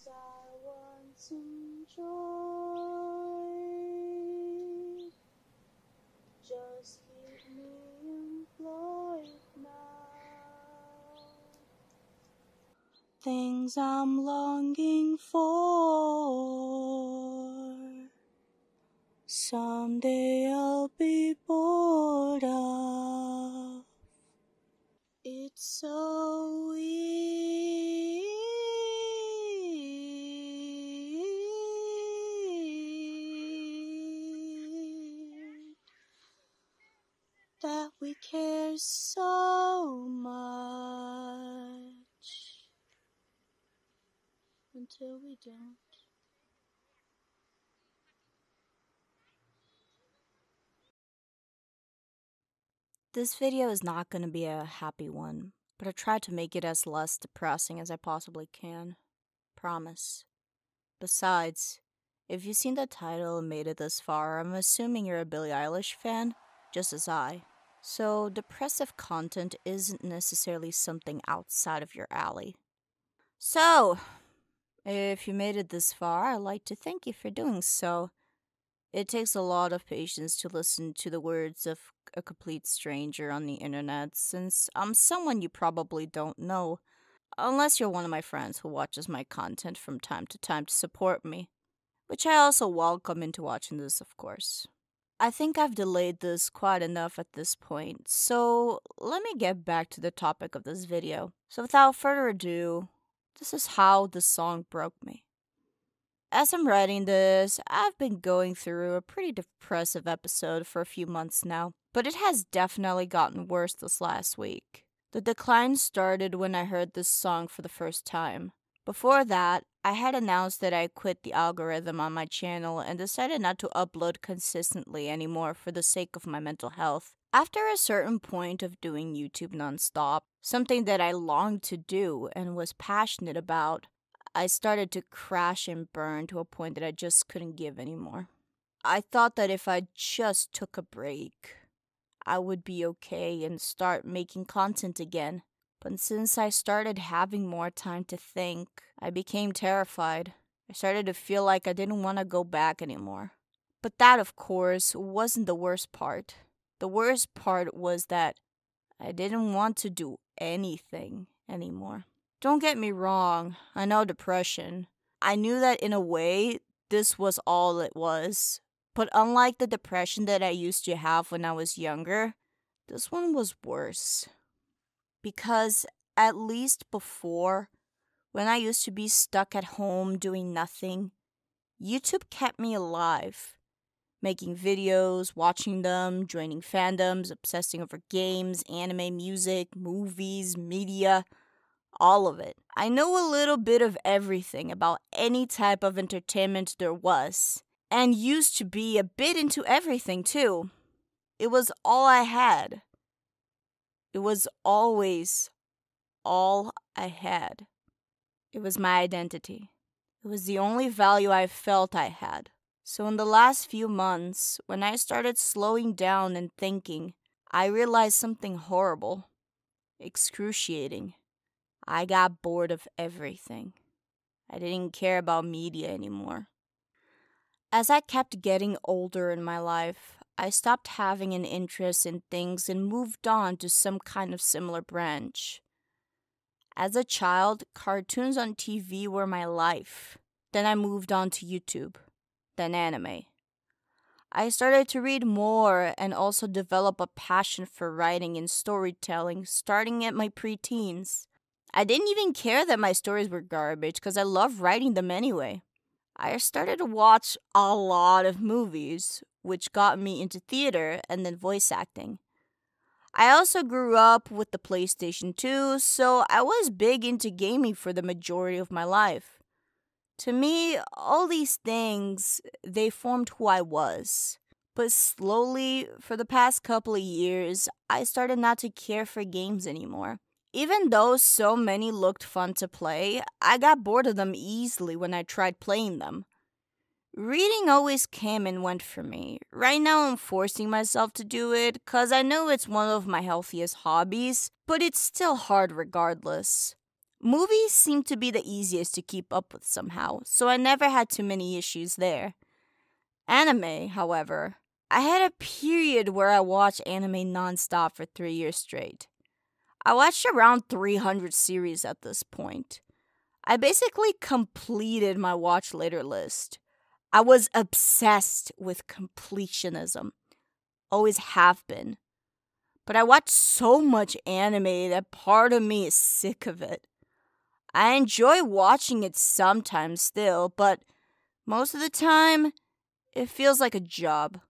I once enjoyed just keep me employed now. Things I'm longing for, someday I'll be bored of. It's so weird that we care so much until we don't. This video is not going to be a happy one, but I tried to make it as less depressing as I possibly can. Promise. Besides, if you've seen the title and made it this far, I'm assuming you're a Billie Eilish fan, just as I. So, depressive content isn't necessarily something outside of your alley. So, if you made it this far, I'd like to thank you for doing so. It takes a lot of patience to listen to the words of a complete stranger on the internet, since I'm someone you probably don't know, unless you're one of my friends who watches my content from time to support me, which I also welcome into watching this, of course. I think I've delayed this quite enough at this point, so let me get back to the topic of this video. So without further ado, this is how the song broke me. As I'm writing this, I've been going through a pretty depressive episode for a few months now, but it has definitely gotten worse this last week. The decline started when I heard this song for the first time. Before that, I had announced that I quit the algorithm on my channel and decided not to upload consistently anymore for the sake of my mental health. After a certain point of doing YouTube nonstop, something that I longed to do and was passionate about, I started to crash and burn to a point that I just couldn't give anymore. I thought that if I just took a break, I would be okay and start making content again. But since I started having more time to think, I became terrified. I started to feel like I didn't want to go back anymore. But that, of course, wasn't the worst part. The worst part was that I didn't want to do anything anymore. Don't get me wrong, I know depression. I knew that in a way, this was all it was. But unlike the depression that I used to have when I was younger, this one was worse. Because at least before, when I used to be stuck at home doing nothing, YouTube kept me alive. Making videos, watching them, joining fandoms, obsessing over games, anime, music, movies, media, all of it. I know a little bit of everything about any type of entertainment there was, and used to be a bit into everything too. It was all I had. It was always all I had. It was my identity. It was the only value I felt I had. So in the last few months, when I started slowing down and thinking, I realized something horrible, excruciating. I got bored of everything. I didn't care about media anymore. As I kept getting older in my life, I stopped having an interest in things and moved on to some kind of similar branch. As a child, cartoons on TV were my life. Then I moved on to YouTube, then anime. I started to read more and also develop a passion for writing and storytelling starting at my preteens. I didn't even care that my stories were garbage because I loved writing them anyway. I started to watch a lot of movies, which got me into theater and then voice acting. I also grew up with the PlayStation 2, so I was big into gaming for the majority of my life. To me, all these things, they formed who I was. But slowly, for the past couple of years, I started not to care for games anymore. Even though so many looked fun to play, I got bored of them easily when I tried playing them. Reading always came and went for me. Right now I'm forcing myself to do it because I know it's one of my healthiest hobbies, but it's still hard regardless. Movies seem to be the easiest to keep up with somehow, so I never had too many issues there. Anime, however, I had a period where I watched anime nonstop for 3 years straight. I watched around 300 series at this point. I basically completed my watch later list. I was obsessed with completionism. Always have been. But I watch so much anime that part of me is sick of it. I enjoy watching it sometimes still, but most of the time, it feels like a job.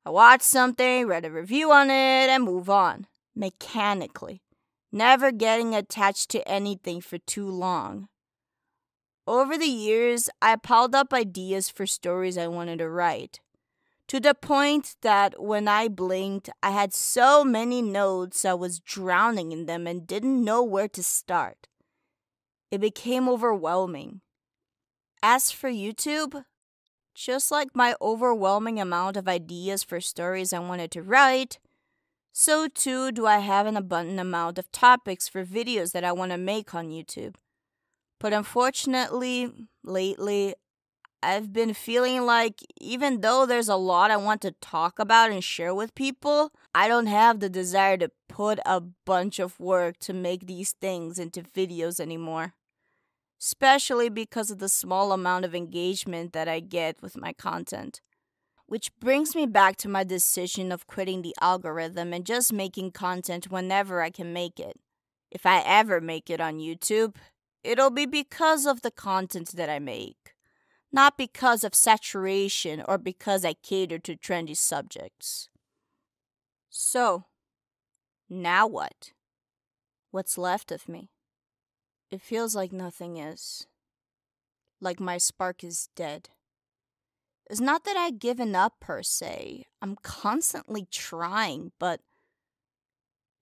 I watch something, read a review on it, and move on. Mechanically. Never getting attached to anything for too long. Over the years, I piled up ideas for stories I wanted to write. To the point that when I blinked, I had so many notes I was drowning in them and didn't know where to start. It became overwhelming. As for YouTube, just like my overwhelming amount of ideas for stories I wanted to write, so too do I have an abundant amount of topics for videos that I want to make on YouTube. But unfortunately, lately, I've been feeling like even though there's a lot I want to talk about and share with people, I don't have the desire to put a bunch of work to make these things into videos anymore. Especially because of the small amount of engagement that I get with my content. Which brings me back to my decision of quitting the algorithm and just making content whenever I can make it. If I ever make it on YouTube, it'll be because of the content that I make, not because of saturation or because I cater to trendy subjects. So, now what? What's left of me? It feels like nothing is. Like my spark is dead. It's not that I've given up per se. I'm constantly trying, but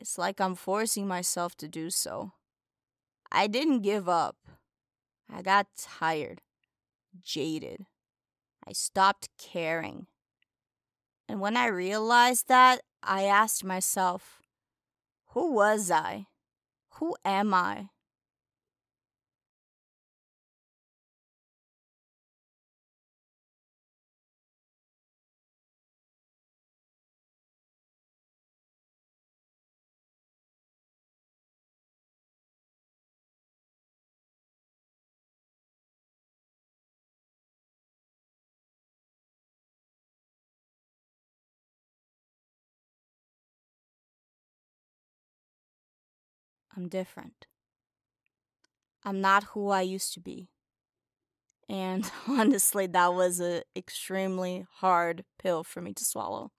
it's like I'm forcing myself to do so. I didn't give up. I got tired, jaded. I stopped caring. And when I realized that, I asked myself, who was I? Who am I? I'm different. I'm not who I used to be. And honestly, that was an extremely hard pill for me to swallow.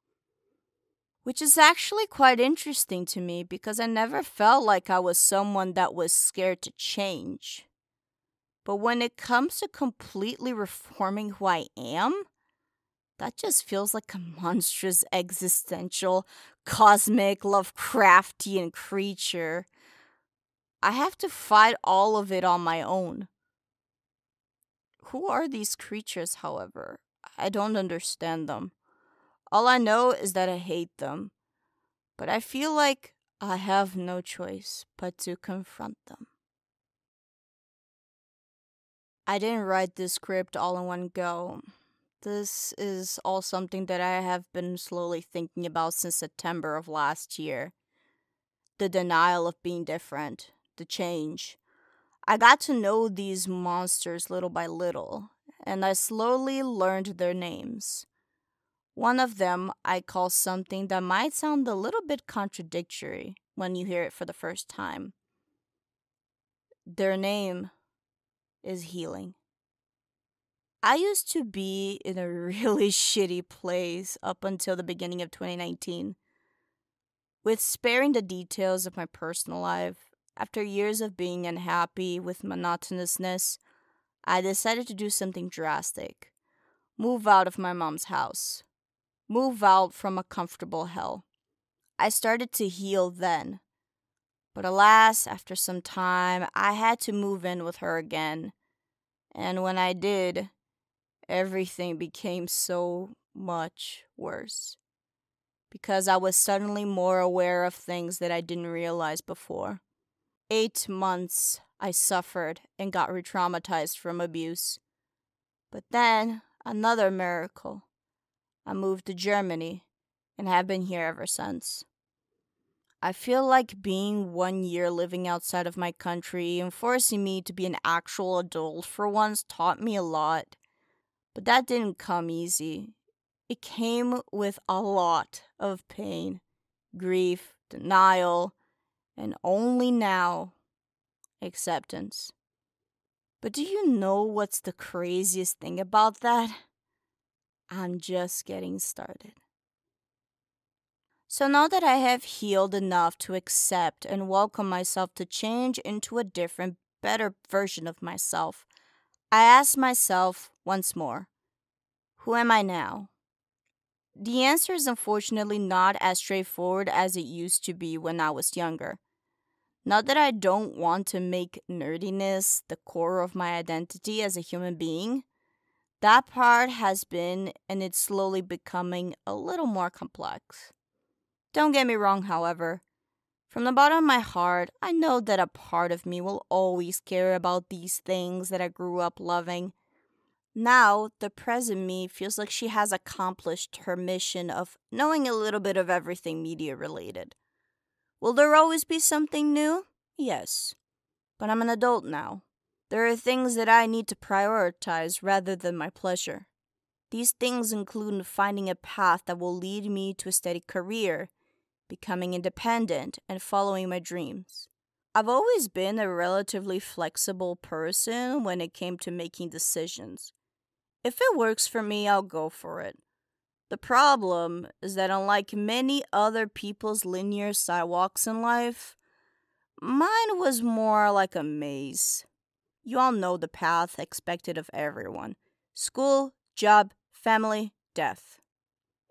Which is actually quite interesting to me because I never felt like I was someone that was scared to change. But when it comes to completely reforming who I am, that just feels like a monstrous existential, cosmic, Lovecraftian creature. I have to fight all of it on my own. Who are these creatures, however? I don't understand them. All I know is that I hate them. But I feel like I have no choice but to confront them. I didn't write this script all in one go. This is all something that I have been slowly thinking about since September of last year. The denial of being different, the change. I got to know these monsters little by little, and I slowly learned their names. One of them I call something that might sound a little bit contradictory when you hear it for the first time. Their name is healing. I used to be in a really shitty place up until the beginning of 2019. With sparing the details of my personal life, after years of being unhappy with monotonousness, I decided to do something drastic. Move out of my mom's house. Move out from a comfortable hell. I started to heal then. But alas, after some time, I had to move in with her again. And when I did, everything became so much worse. Because I was suddenly more aware of things that I didn't realize before. 8 months I suffered and got re-traumatized from abuse. But then, another miracle. I moved to Germany and have been here ever since. I feel like being 1 year living outside of my country and forcing me to be an actual adult for once taught me a lot. But that didn't come easy. It came with a lot of pain, grief, denial, and only now, acceptance. But do you know what's the craziest thing about that? I'm just getting started. So now that I have healed enough to accept and welcome myself to change into a different, better version of myself, I ask myself once more, who am I now? The answer is unfortunately not as straightforward as it used to be when I was younger. Not that I don't want to make nerdiness the core of my identity as a human being. That part has been, and it's slowly becoming, a little more complex. Don't get me wrong, however. From the bottom of my heart, I know that a part of me will always care about these things that I grew up loving. Now, the present me feels like she has accomplished her mission of knowing a little bit of everything media related. Will there always be something new? Yes. But I'm an adult now. There are things that I need to prioritize rather than my pleasure. These things include finding a path that will lead me to a steady career, becoming independent, and following my dreams. I've always been a relatively flexible person when it came to making decisions. If it works for me, I'll go for it. The problem is that unlike many other people's linear sidewalks in life, mine was more like a maze. You all know the path expected of everyone: school, job, family, death.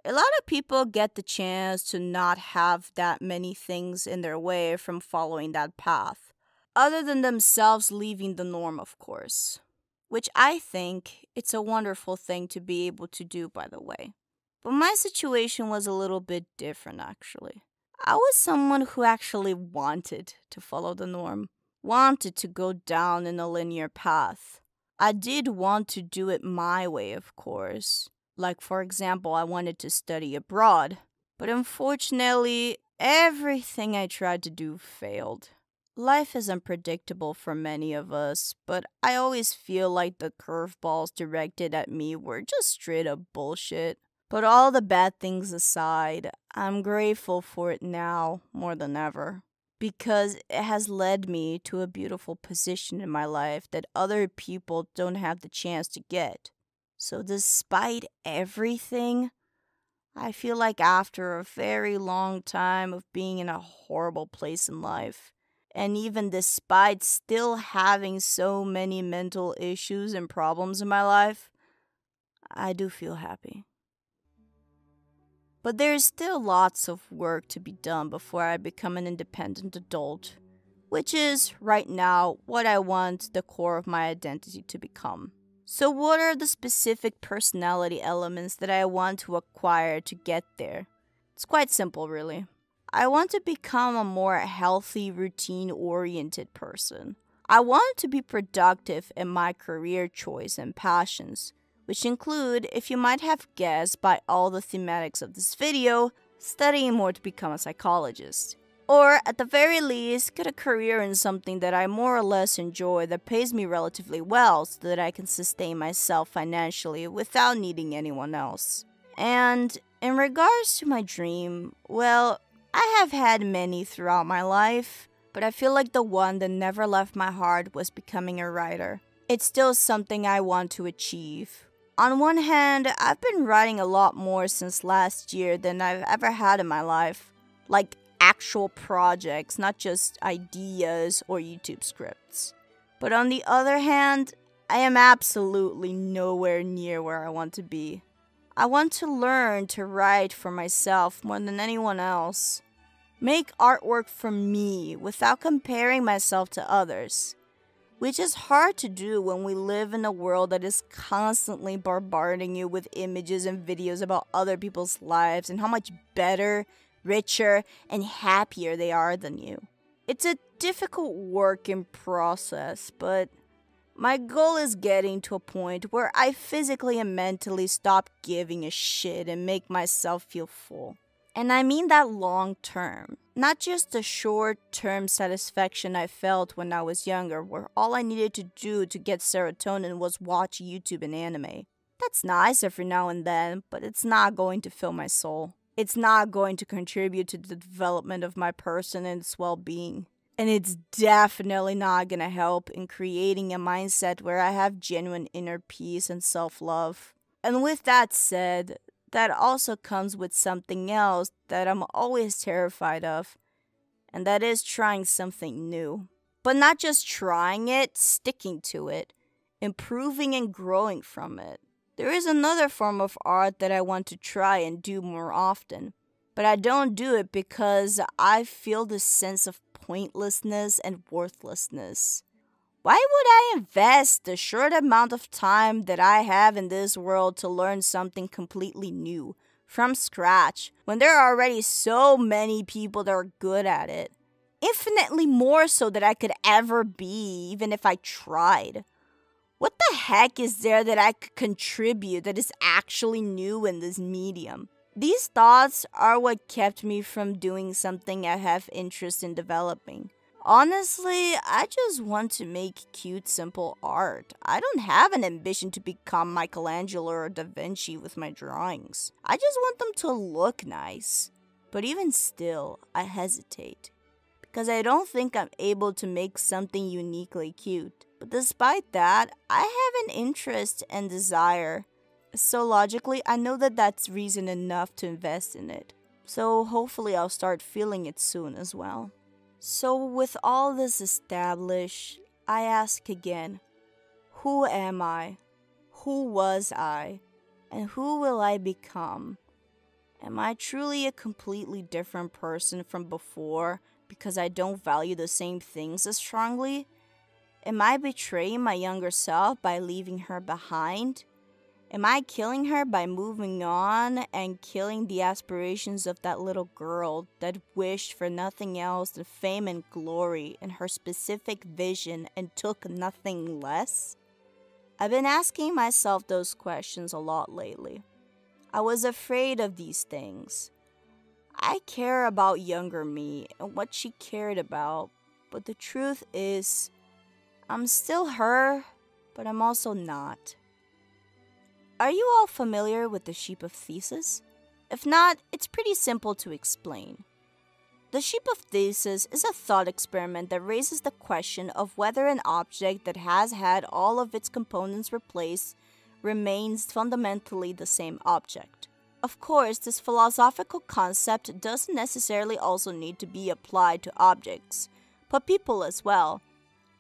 A lot of people get the chance to not have that many things in their way from following that path, other than themselves leaving the norm, of course. Which I think it's a wonderful thing to be able to do, by the way. But my situation was a little bit different, actually. I was someone who actually wanted to follow the norm, wanted to go down in a linear path. I did want to do it my way, of course. Like, for example, I wanted to study abroad. But unfortunately, everything I tried to do failed. Life is unpredictable for many of us, but I always feel like the curveballs directed at me were just straight up bullshit. But all the bad things aside, I'm grateful for it now more than ever, because it has led me to a beautiful position in my life that other people don't have the chance to get. So despite everything, I feel like after a very long time of being in a horrible place in life, and even despite still having so many mental issues and problems in my life, I do feel happy. But there is still lots of work to be done before I become an independent adult, which is, right now, what I want the core of my identity to become. So what are the specific personality elements that I want to acquire to get there? It's quite simple, really. I want to become a more healthy, routine-oriented person. I want to be productive in my career choice and passions, which include, if you might have guessed by all the thematics of this video, studying more to become a psychologist. Or, at the very least, get a career in something that I more or less enjoy that pays me relatively well so that I can sustain myself financially without needing anyone else. And, in regards to my dream, well, I have had many throughout my life, but I feel like the one that never left my heart was becoming a writer. It's still something I want to achieve. On one hand, I've been writing a lot more since last year than I've ever had in my life. Like actual projects, not just ideas or YouTube scripts. But on the other hand, I am absolutely nowhere near where I want to be. I want to learn to write for myself more than anyone else. Make artwork for me without comparing myself to others. Which is hard to do when we live in a world that is constantly bombarding you with images and videos about other people's lives and how much better, richer, and happier they are than you. It's a difficult work in process, but my goal is getting to a point where I physically and mentally stop giving a shit and make myself feel full. And I mean that long term, not just the short term satisfaction I felt when I was younger, where all I needed to do to get serotonin was watch YouTube and anime. That's nice every now and then, but it's not going to fill my soul. It's not going to contribute to the development of my person and its well being. And it's definitely not gonna help in creating a mindset where I have genuine inner peace and self love. And with that said, that also comes with something else that I'm always terrified of, and that is trying something new. But not just trying it, sticking to it, improving and growing from it. There is another form of art that I want to try and do more often, but I don't do it because I feel this sense of pointlessness and worthlessness. Why would I invest the short amount of time that I have in this world to learn something completely new, from scratch, when there are already so many people that are good at it? Infinitely more so than I could ever be, even if I tried. What the heck is there that I could contribute that is actually new in this medium? These thoughts are what kept me from doing something I have interest in developing. Honestly, I just want to make cute, simple art. I don't have an ambition to become Michelangelo or Da Vinci with my drawings. I just want them to look nice. But even still, I hesitate. Because I don't think I'm able to make something uniquely cute. But despite that, I have an interest and desire. So logically, I know that that's reason enough to invest in it. So hopefully I'll start feeling it soon as well. So with all this established, I ask again, who am I? Who was I? And who will I become? Am I truly a completely different person from before because I don't value the same things as strongly? Am I betraying my younger self by leaving her behind? Am I killing her by moving on and killing the aspirations of that little girl that wished for nothing else than fame and glory in her specific vision and took nothing less? I've been asking myself those questions a lot lately. I was afraid of these things. I care about younger me and what she cared about, but the truth is, I'm still her, but I'm also not. Are you all familiar with the sheep of Theseus? If not, it's pretty simple to explain. The sheep of Theseus is a thought experiment that raises the question of whether an object that has had all of its components replaced remains fundamentally the same object. Of course, this philosophical concept doesn't necessarily also need to be applied to objects, but people as well.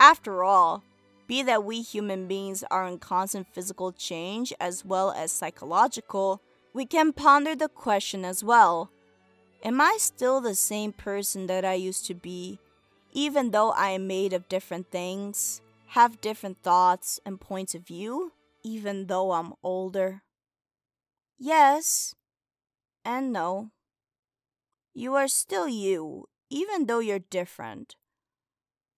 After all, be that we human beings are in constant physical change as well as psychological, we can ponder the question as well. Am I still the same person that I used to be, even though I am made of different things, have different thoughts and points of view, even though I'm older? Yes and no. You are still you, even though you're different.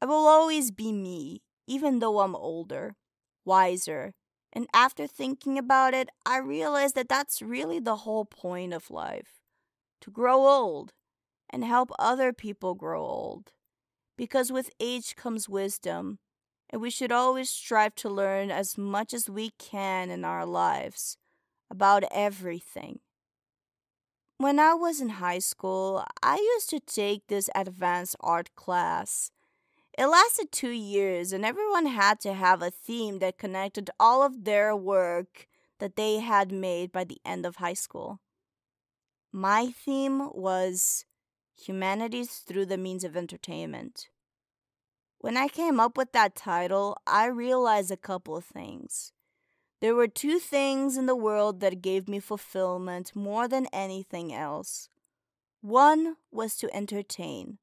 I will always be me, even though I'm older, wiser, and after thinking about it, I realized that that's really the whole point of life. To grow old, and help other people grow old. Because with age comes wisdom, and we should always strive to learn as much as we can in our lives, about everything. When I was in high school, I used to take this advanced art class. It lasted 2 years, and everyone had to have a theme that connected all of their work that they had made by the end of high school. My theme was Humanities Through the Means of Entertainment. When I came up with that title, I realized a couple of things. There were 2 things in the world that gave me fulfillment more than anything else. One was to entertain,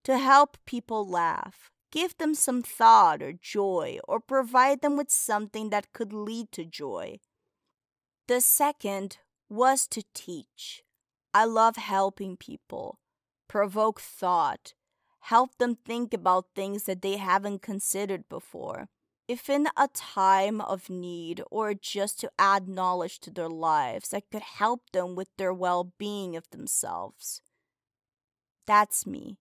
to help people laugh, give them some thought or joy, or provide them with something that could lead to joy. The second was to teach. I love helping people, provoke thought, help them think about things that they haven't considered before. If in a time of need or just to add knowledge to their lives that could help them with their well-being of themselves. That's me.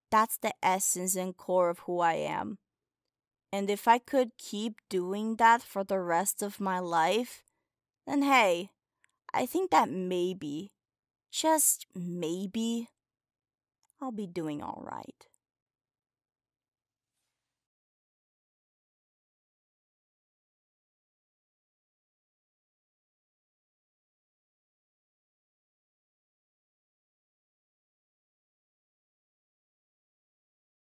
That's the essence and core of who I am. And if I could keep doing that for the rest of my life, then hey, I think that maybe, just maybe, I'll be doing alright.